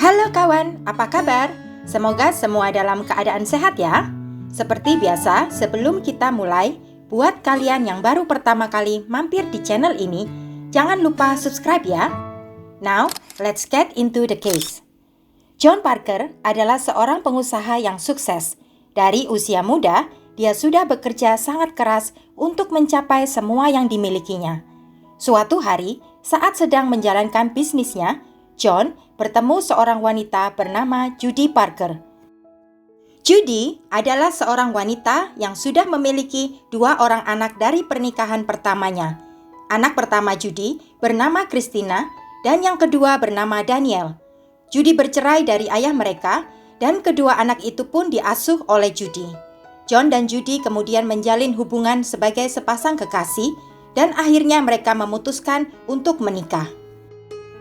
Halo kawan, apa kabar? Semoga semua dalam keadaan sehat ya. Seperti biasa, sebelum kita mulai, buat kalian yang baru pertama kali mampir di channel ini, jangan lupa subscribe ya. Now, let's get into the case. John Parker adalah seorang pengusaha yang sukses. Dari usia muda, dia sudah bekerja sangat keras untuk mencapai semua yang dimilikinya. Suatu hari, saat sedang menjalankan bisnisnya, John bertemu seorang wanita bernama Judy Parker. Judy adalah seorang wanita yang sudah memiliki 2 orang anak dari pernikahan pertamanya. Anak pertama Judy bernama Christina dan yang kedua bernama Daniel. Judy bercerai dari ayah mereka dan kedua anak itu pun diasuh oleh Judy. John dan Judy kemudian menjalin hubungan sebagai sepasang kekasih dan akhirnya mereka memutuskan untuk menikah.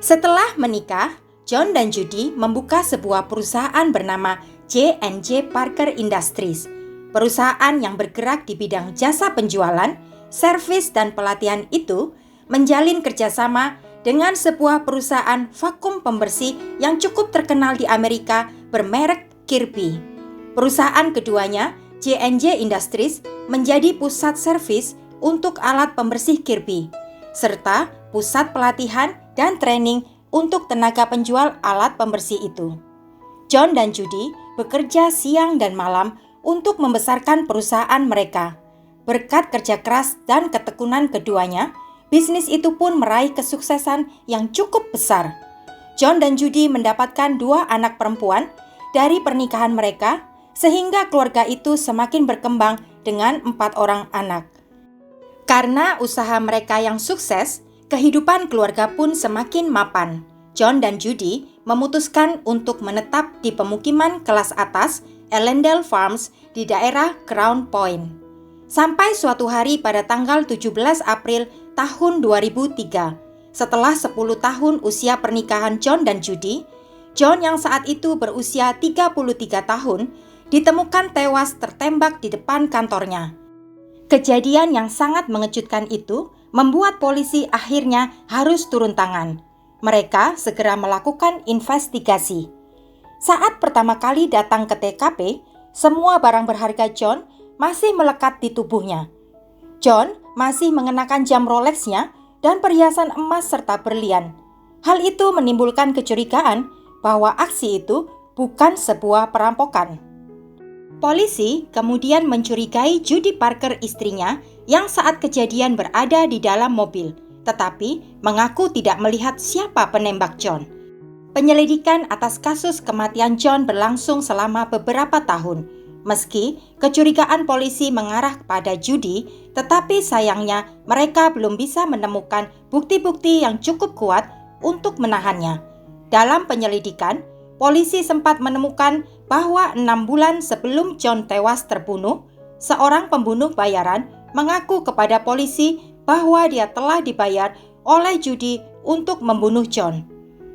Setelah menikah, John dan Judy membuka sebuah perusahaan bernama J&J Parker Industries. Perusahaan yang bergerak di bidang jasa penjualan, servis, dan pelatihan itu menjalin kerjasama dengan sebuah perusahaan vakum pembersih yang cukup terkenal di Amerika bermerek Kirby. Perusahaan keduanya, J&J Industries, menjadi pusat servis untuk alat pembersih Kirby, serta pusat pelatihan dan training untuk tenaga penjual alat pembersih itu. John dan Judy bekerja siang dan malam untuk membesarkan perusahaan mereka. Berkat kerja keras dan ketekunan keduanya, bisnis itu pun meraih kesuksesan yang cukup besar. John dan Judy mendapatkan 2 anak perempuan dari pernikahan mereka, sehingga keluarga itu semakin berkembang dengan 4 orang anak. Karena usaha mereka yang sukses, kehidupan keluarga pun semakin mapan. John dan Judy memutuskan untuk menetap di pemukiman kelas atas Ellendale Farms di daerah Crown Point. Sampai suatu hari pada tanggal 17 April tahun 2003, setelah 10 tahun usia pernikahan John dan Judy, John yang saat itu berusia 33 tahun, ditemukan tewas tertembak di depan kantornya. Kejadian yang sangat mengejutkan itu membuat polisi akhirnya harus turun tangan. Mereka segera melakukan investigasi. Saat pertama kali datang ke TKP, semua barang berharga John masih melekat di tubuhnya. John masih mengenakan jam Rolex-nya dan perhiasan emas serta berlian. Hal itu menimbulkan kecurigaan bahwa aksi itu bukan sebuah perampokan. Polisi kemudian mencurigai Judy Parker, istrinya, yang saat kejadian berada di dalam mobil, tetapi mengaku tidak melihat siapa penembak John. Penyelidikan atas kasus kematian John berlangsung selama beberapa tahun. Meski kecurigaan polisi mengarah kepada Judy, tetapi sayangnya mereka belum bisa menemukan bukti-bukti yang cukup kuat untuk menahannya. Dalam penyelidikan, polisi sempat menemukan bahwa 6 bulan sebelum John tewas terbunuh, seorang pembunuh bayaran mengaku kepada polisi bahwa dia telah dibayar oleh Judy untuk membunuh John.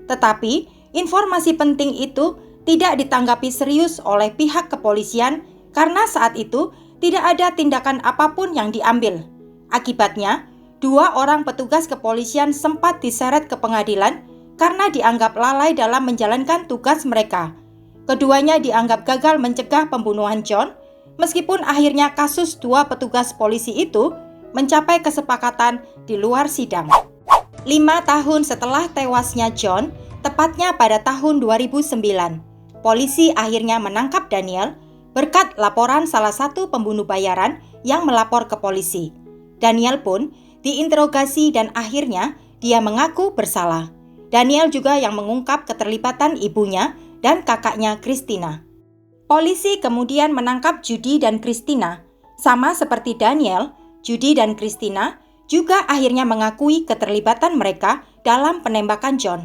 Tetapi, informasi penting itu tidak ditanggapi serius oleh pihak kepolisian karena saat itu tidak ada tindakan apapun yang diambil. Akibatnya, 2 orang petugas kepolisian sempat diseret ke pengadilan karena dianggap lalai dalam menjalankan tugas mereka. Keduanya dianggap gagal mencegah pembunuhan John, meskipun akhirnya kasus 2 petugas polisi itu mencapai kesepakatan di luar sidang. 5 tahun setelah tewasnya John, tepatnya pada tahun 2009, polisi akhirnya menangkap Daniel berkat laporan salah satu pembunuh bayaran yang melapor ke polisi. Daniel pun diinterogasi dan akhirnya dia mengaku bersalah. Daniel juga yang mengungkap keterlibatan ibunya dan kakaknya Christina. Polisi kemudian menangkap Judy dan Christina. Sama seperti Daniel, Judy dan Christina juga akhirnya mengakui keterlibatan mereka dalam penembakan John.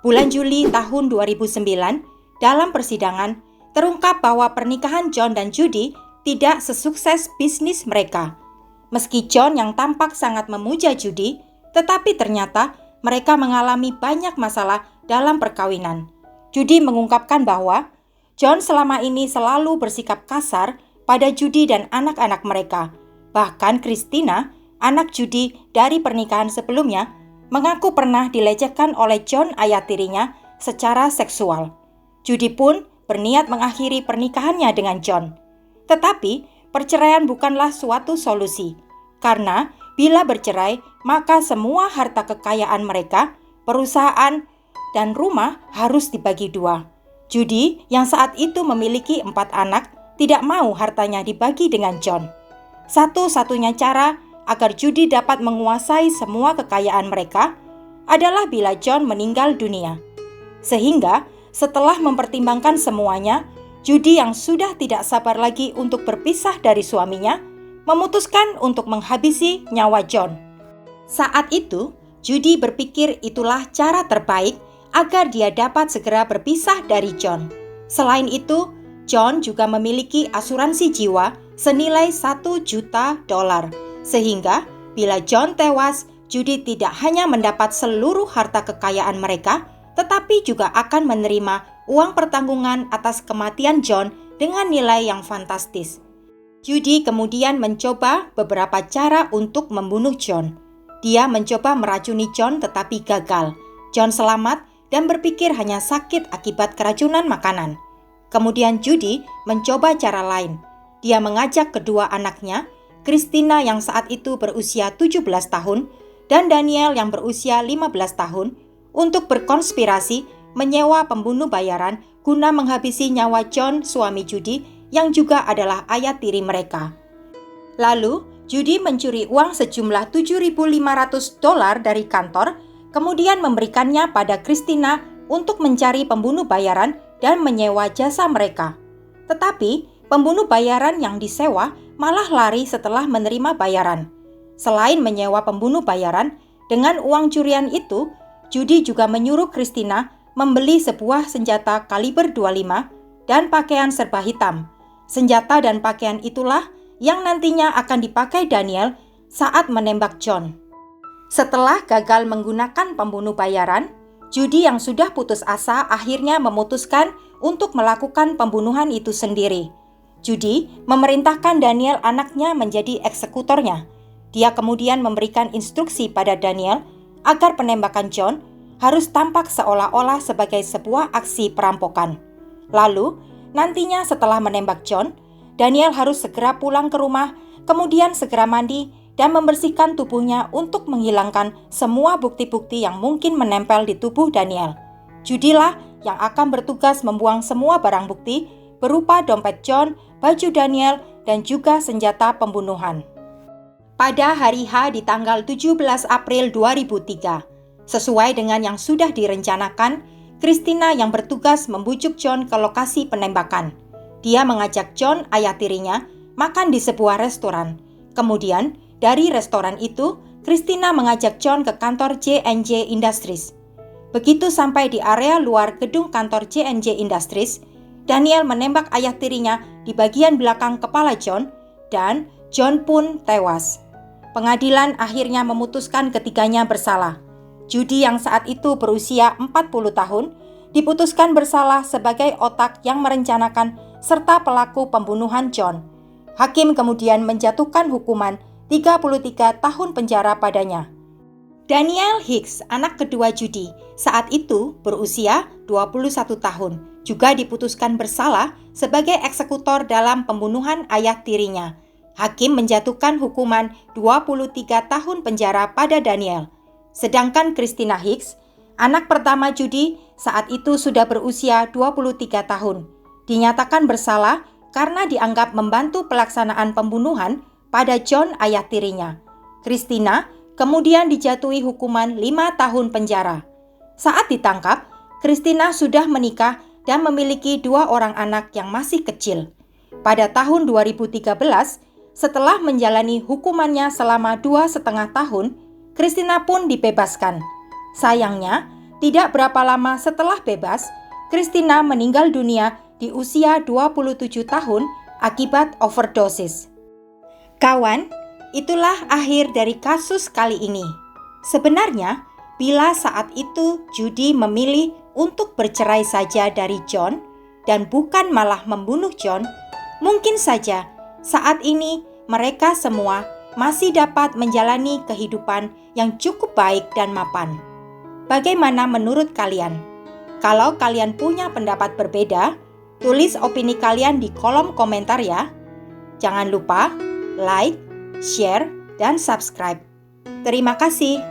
Bulan Juli tahun 2009, dalam persidangan, terungkap bahwa pernikahan John dan Judy tidak sesukses bisnis mereka. Meski John yang tampak sangat memuja Judy, tetapi ternyata mereka mengalami banyak masalah dalam perkawinan. Judy mengungkapkan bahwa John selama ini selalu bersikap kasar pada Judy dan anak-anak mereka. Bahkan Christina, anak Judy dari pernikahan sebelumnya, mengaku pernah dilecehkan oleh John ayah tirinya secara seksual. Judy pun berniat mengakhiri pernikahannya dengan John. Tetapi perceraian bukanlah suatu solusi, karena bila bercerai maka semua harta kekayaan mereka, perusahaan, dan rumah harus dibagi dua. Judy yang saat itu memiliki 4 anak tidak mau hartanya dibagi dengan John. Satu-satunya cara agar Judy dapat menguasai semua kekayaan mereka adalah bila John meninggal dunia. Sehingga setelah mempertimbangkan semuanya, Judy yang sudah tidak sabar lagi untuk berpisah dari suaminya, memutuskan untuk menghabisi nyawa John. Saat itu, Judy berpikir itulah cara terbaik agar dia dapat segera berpisah dari John. Selain itu, John juga memiliki asuransi jiwa senilai $1 juta, sehingga bila John tewas, Judy tidak hanya mendapat seluruh harta kekayaan mereka, tetapi juga akan menerima uang pertanggungan atas kematian John dengan nilai yang fantastis. Judy kemudian mencoba beberapa cara untuk membunuh John. Dia mencoba meracuni John tetapi gagal. John selamat dan berpikir hanya sakit akibat keracunan makanan. Kemudian Judy mencoba cara lain. Dia mengajak kedua anaknya, Christina yang saat itu berusia 17 tahun dan Daniel yang berusia 15 tahun, untuk berkonspirasi menyewa pembunuh bayaran guna menghabisi nyawa John, suami Judy, yang juga adalah ayah tiri mereka. Lalu, Judy mencuri uang sejumlah $7.500 dari kantor, kemudian memberikannya pada Christina untuk mencari pembunuh bayaran dan menyewa jasa mereka. Tetapi, pembunuh bayaran yang disewa malah lari setelah menerima bayaran. Selain menyewa pembunuh bayaran, dengan uang curian itu, Judy juga menyuruh Christina membeli sebuah senjata kaliber 25 dan pakaian serba hitam. Senjata dan pakaian itulah yang nantinya akan dipakai Daniel saat menembak John. Setelah gagal menggunakan pembunuh bayaran, Judy yang sudah putus asa akhirnya memutuskan untuk melakukan pembunuhan itu sendiri. Judy memerintahkan Daniel anaknya menjadi eksekutornya. Dia kemudian memberikan instruksi pada Daniel agar penembakan John harus tampak seolah-olah sebagai sebuah aksi perampokan. Lalu, nantinya setelah menembak John, Daniel harus segera pulang ke rumah, kemudian segera mandi dan membersihkan tubuhnya untuk menghilangkan semua bukti-bukti yang mungkin menempel di tubuh Daniel. Judy lah yang akan bertugas membuang semua barang bukti berupa dompet John, baju Daniel, dan juga senjata pembunuhan. Pada hari H di tanggal 17 April 2003, sesuai dengan yang sudah direncanakan, Christina yang bertugas membujuk John ke lokasi penembakan. Dia mengajak John, ayah tirinya, makan di sebuah restoran. Kemudian, dari restoran itu, Christina mengajak John ke kantor J&J Industries. Begitu sampai di area luar gedung kantor J&J Industries, Daniel menembak ayah tirinya di bagian belakang kepala John, dan John pun tewas. Pengadilan akhirnya memutuskan ketiganya bersalah. Judy yang saat itu berusia 40 tahun diputuskan bersalah sebagai otak yang merencanakan serta pelaku pembunuhan John. Hakim kemudian menjatuhkan hukuman 33 tahun penjara padanya. Daniel Hicks, anak kedua Judy, saat itu berusia 21 tahun, juga diputuskan bersalah sebagai eksekutor dalam pembunuhan ayah tirinya. Hakim menjatuhkan hukuman 23 tahun penjara pada Daniel. Sedangkan Christina Hicks, anak pertama Judy, saat itu sudah berusia 23 tahun. Dinyatakan bersalah karena dianggap membantu pelaksanaan pembunuhan pada John, ayah tirinya. Christina kemudian dijatuhi hukuman 5 tahun penjara. Saat ditangkap, Christina sudah menikah dan memiliki 2 orang anak yang masih kecil. Pada tahun 2013, setelah menjalani hukumannya selama 2,5 tahun, Christina pun dibebaskan. Sayangnya, tidak berapa lama setelah bebas, Christina meninggal dunia di usia 27 tahun akibat overdosis. Kawan, itulah akhir dari kasus kali ini. Sebenarnya, bila saat itu Judy memilih untuk bercerai saja dari John dan bukan malah membunuh John, mungkin saja saat ini mereka semua masih dapat menjalani kehidupan yang cukup baik dan mapan. Bagaimana menurut kalian? Kalau kalian punya pendapat berbeda, tulis opini kalian di kolom komentar ya. Jangan lupa like, share, dan subscribe. Terima kasih.